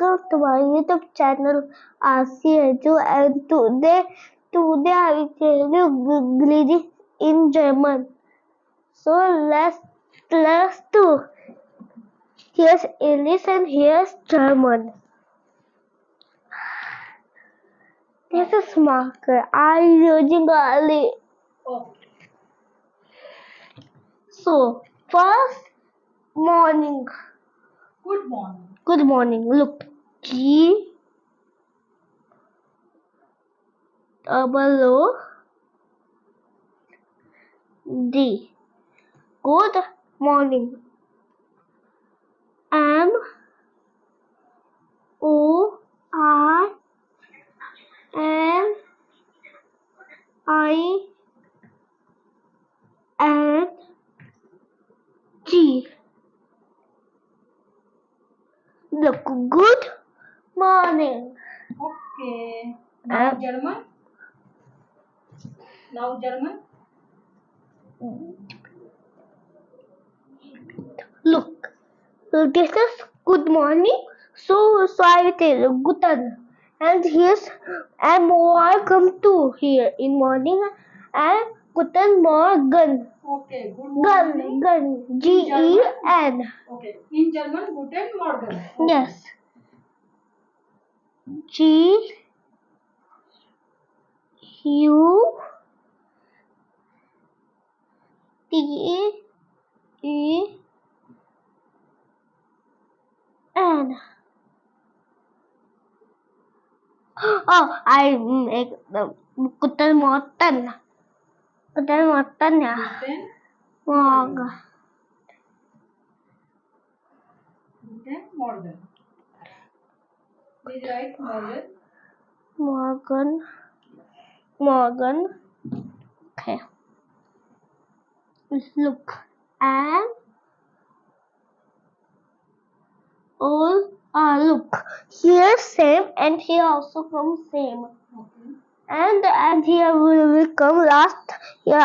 welcome to my YouTube channel AashiEdu, and today I will tell you greetings in German. So let's do. Here's English and here's German. This is marker. I'm using early. So first morning. Good morning. Good morning. Look, G double O D. Good morning. M O R N I N G. Look, good morning. Okay. Now German. Look, this is good morning. So I will tell you Guten. And here's welcome to here in morning and Guten Morgen. Okay. Good morning. Gun. Gen. Okay. In German, Guten Morgen. Okay. Yes. G U T E N. Oh, I make the Guten Morgen. Guten Morgen, yeah. Guten Morgen. Guten Morgen. Please write Morgen. Morgen. Okay. Let's look. And all look. Here same and here also comes same. Okay. And here will come last. Here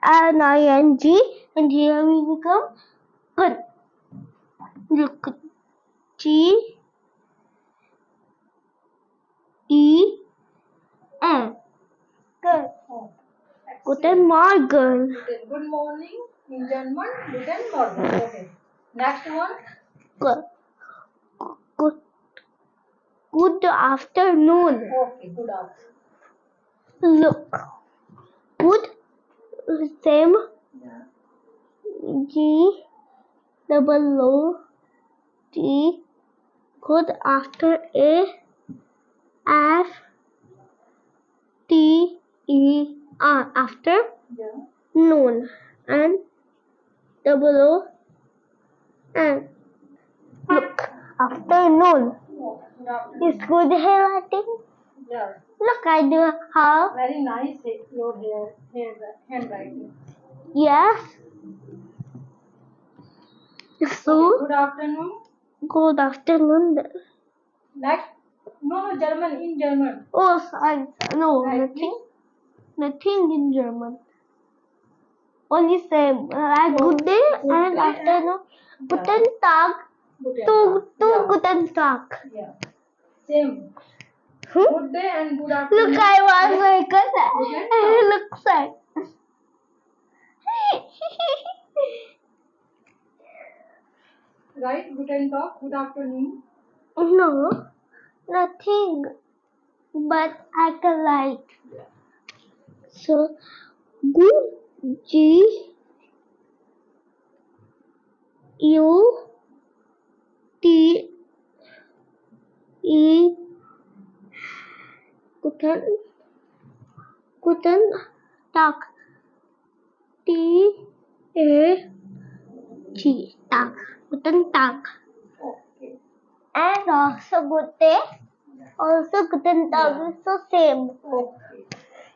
N-I-N-G and here will become good. Look. G E N. Good. Oh, Guten Morgen. Good morning. In German, Guten Morgen. Okay. Next one. Good afternoon. Okay. Good afternoon. Look. Good. Same. Yeah. G double O T. Good after A F T E R after Yeah. noon and double O and look afternoon. Oh, good afternoon. Is good handwriting? Yeah. Look, I do how. Very nice your handwriting. Yes. So Okay, good afternoon. good afternoon. Next. No, German. In German. Oh, sorry. No, Right, nothing. Nothing in German. Only say good day and afternoon. Guten Tag. Guten Tag. Yeah. Same. Hmm? Good day and good afternoon. Look, I was like that. Guten Look sad. Right? Guten Tag. Good afternoon. No, nothing. But I can like. So, good G U T E Guten Tag. T A G Tag. Guten Tag. Okay. And also good day. Also Guten Tag is the same. Okay.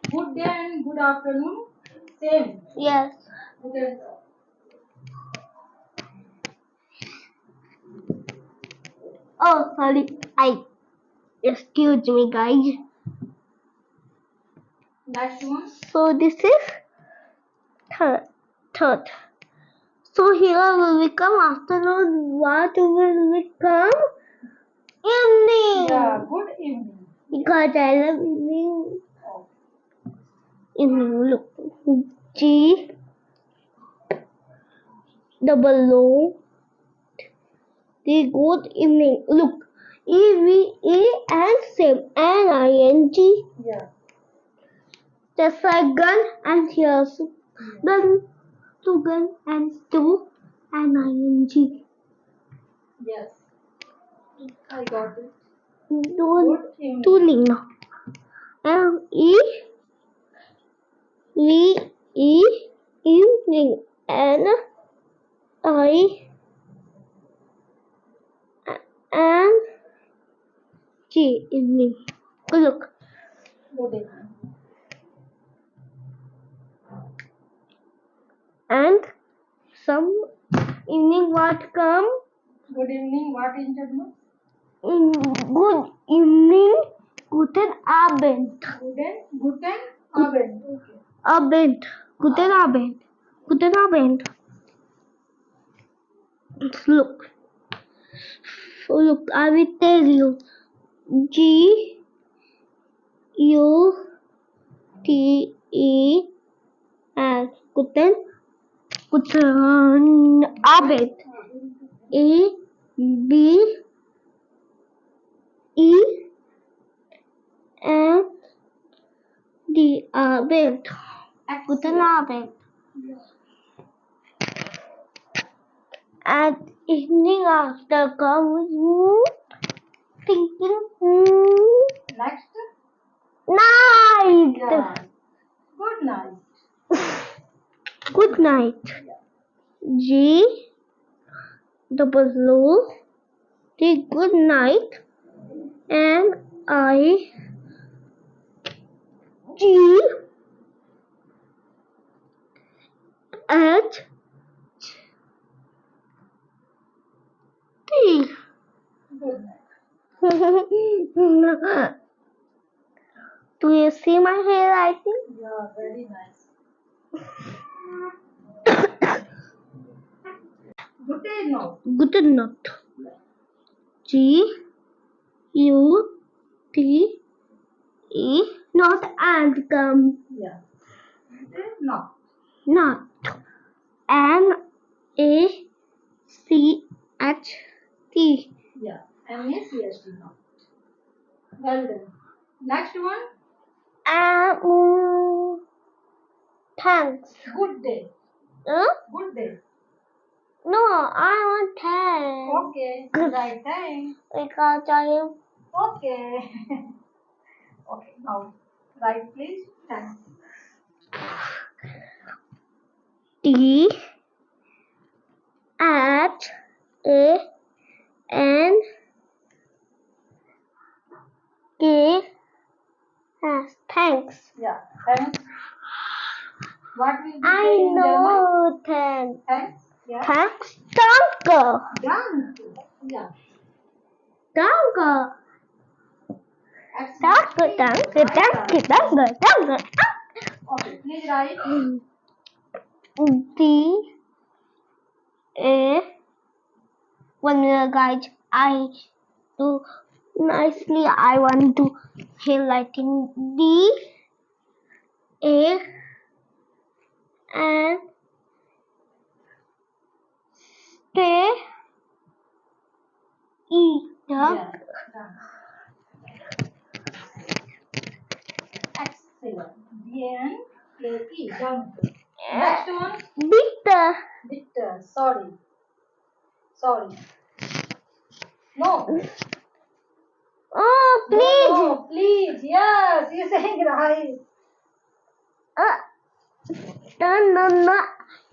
Good day and good afternoon. Same. Yes. Guten Tag. Oh, sorry. Excuse me, guys. Next one. So this is third. So here will become afternoon. What will become? channel evening. Oh. Evening. Look. G double O. The good evening. Look. EVE and same NING. Yeah. Just like gun and here's gun to gun and to NING. Yes. I got it. Good evening. evening. Evening and and G evening. Look. Good evening. And some evening what come? Good evening. What in German? Good evening. Guten Abend. Guten Abend. Okay. Abend. Guten Abend. Guten Abend. Look. Look, I will tell you. G U T E S. Guten Abend. A B E N D Abend. Guten Abend. At evening after comes thinking Next. night. Yeah. Good night. Good night. G double O the good night and I G H T. Good night. Do you see my handwriting? Yeah, very nice. Good night. Good night. G U T E not and come Yeah. Not. not N A C H T. Yeah. NACHT not. Well done. Next one. Thanks. Good day. Huh? Good day. No, I want thanks. Okay. Right time. Because I Okay. Okay. Now, right please. Thanks. T H A N K S. Thanks. Yeah. Thanks. What will be I said in German? know thanks. Thanks. Yeah. Thanks. Danke. Danke. Yeah. Danke. Excellent. Danke. Okay. Please write. D A. 1 minute, guys. I do nicely. I want to highlighting D A and stay E. Yeah. Excellent. D-N-K-E. Danke. Next one. Bitte. Bitte. Sorry. Sorry. No. Oh, please. No, please. Yes. You're saying right. No.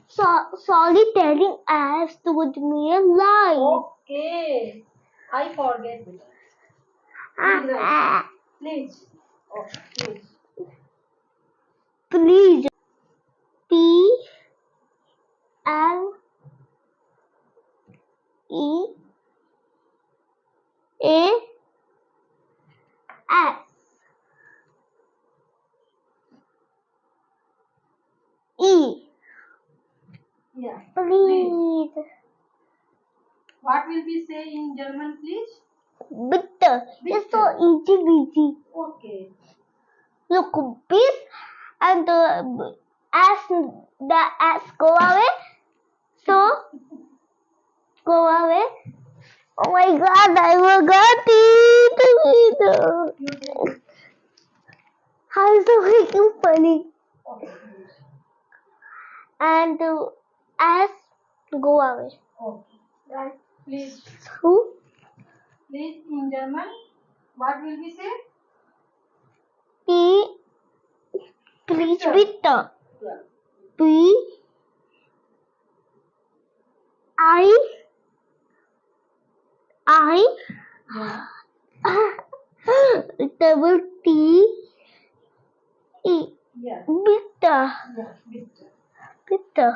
Sorry, telling us told me a lie. Okay. I forget it. Please write. Please. Okay. Please. Please. P L E A S E. Yeah. Please. What will we say in German, please? bitter. It's so easy. Okay. Look, bit and as the as go away. So go away. Oh my God! I forgot it. How is it making funny? Okay. And as go away. Okay. Right. Please. Who? Please in German. What will we say? Please bitte. Yeah. B I Yeah. double T E Yeah. bitte. Yeah. Bitte. Bitte.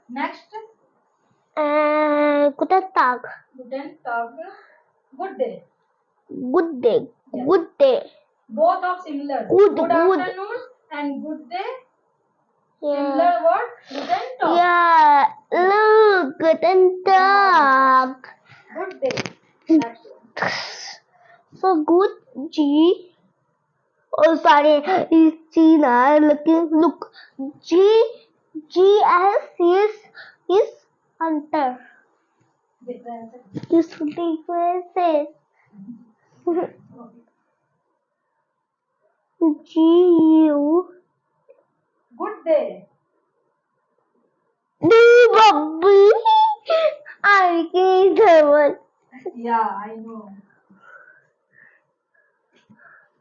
Next. Guten Tag. Guten Tag. Good day. Good day. Yeah. Good day. Both of similar. Good. Afternoon and good day. Yeah. Similar word. Guten Tag. Yeah. Look. Guten Tag. Good day. Next one. So good G. Oh, sorry. It's G now. Look. G as is hunter. Difference. This differences. G U Good day. D Bobby. I can't German. Yeah, I know.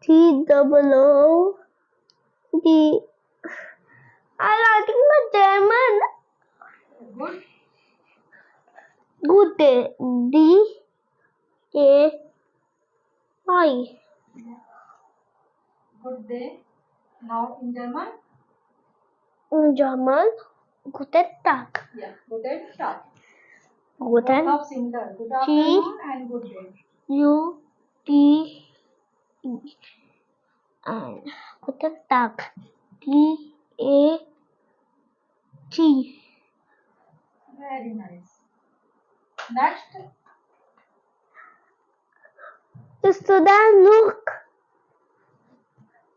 T double O D. I'm writing my German. Good. Good day. D A Y. Good day. Now in German. In German. Guten Tag. Yeah. Guten Tag. Guten Both of similar. Good afternoon and good day. U T E and Guten Tag. T A G. Very nice. Next. Student look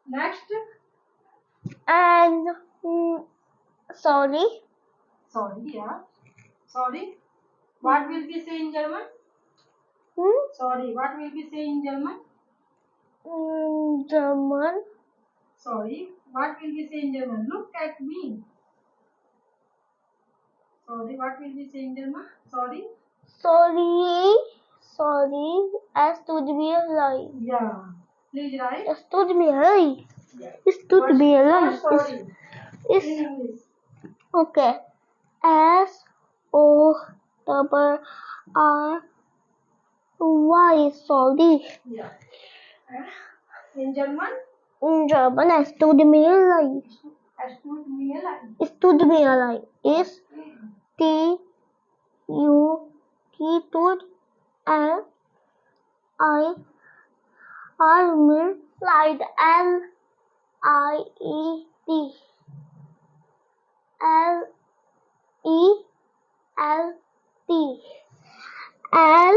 Next. and sorry. Sorry. Yeah. Sorry. What will we say in German? Sorry. What will we say in German? German. Sorry. What will we say in German? Look at me. Sorry. What will we say in German? Sorry. Sorry. Es tut mir leid. Yeah. Please write. Es tut mir leid. Yeah. Es tut mir leid. Sorry. It's In English. okay. S O R Y. Sorry. Yeah. In German. In German, es tut mir leid. Es tut mir leid. Es tut mir leid. Ist T U T tut L I R mir leid. L I E D. L E L D. L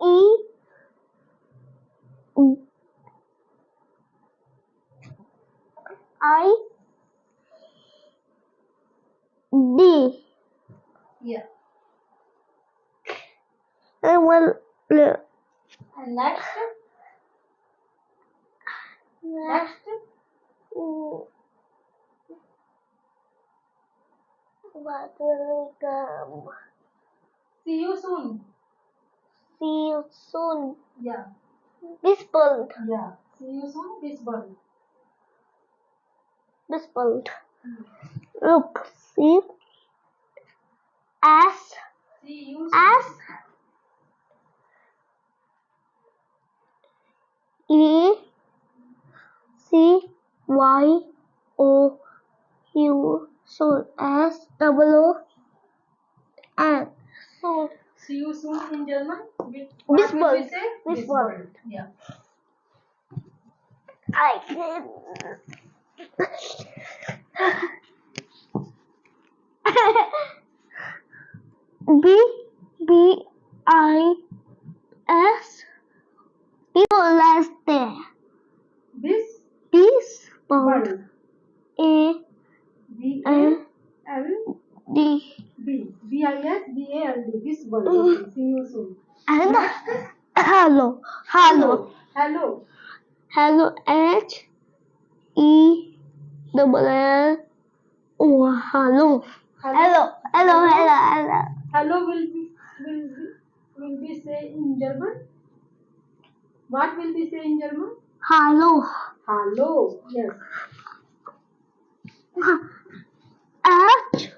E I D. Yeah. And And next. Next. What will we come? See you soon. See you soon. Yeah. Whispered. Yeah. See you soon. Whisper. Whispered. Look, see. S See you soon. S E C Y O U soon. S double O N soon. See you soon in German. What will Whispered. we say? Whispered. Yeah. I can. B-I-S less there. This Ball. A-L-D B-I-S-B-A-L-D. Bisbal. Okay, see you soon. and Next. hello. Hello. Hello, H-E-L-L O. Hello. Hello will be say in German. What will be say in German? Hello. Hallo. Yes. H-A-L-L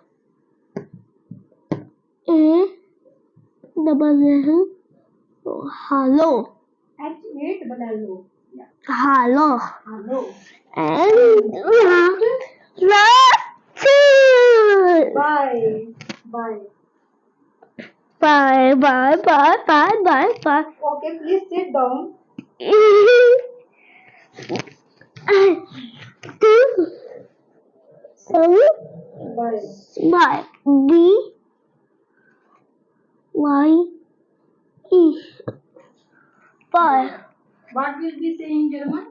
Hello. H-A-L-L-O. Yeah. Hello. Hello. And Bye. Bye. Okay, please sit down. Bye. Bye. B-Y-E. Bye. What will we say in German?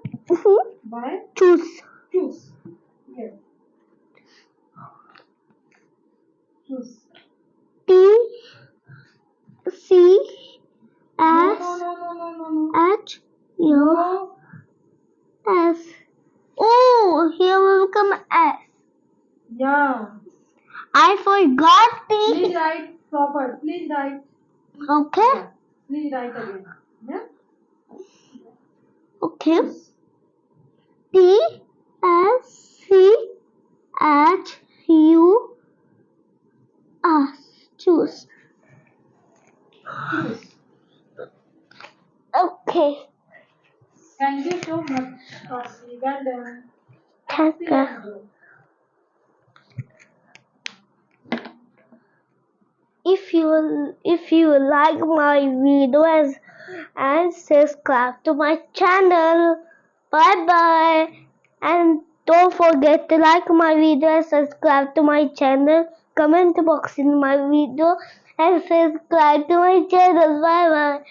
Bye. Tschüss. Tschüss. Yes. Tschüss. T-C-S-H-U-S. Oh, here will come S. Yeah. I forgot Please T. write proper. Please write. Okay. Yeah. Please write again. Yeah. Okay. T-S-C-H-U-S. Choose. Tschüss. Okay. Thank you so much, Aashi. Well done. Thank you. Excellent job. If you like my videos and subscribe to my channel. Bye bye. And don't forget to like my video and subscribe to my channel. Comment box in my video and subscribe to my channel. Bye bye.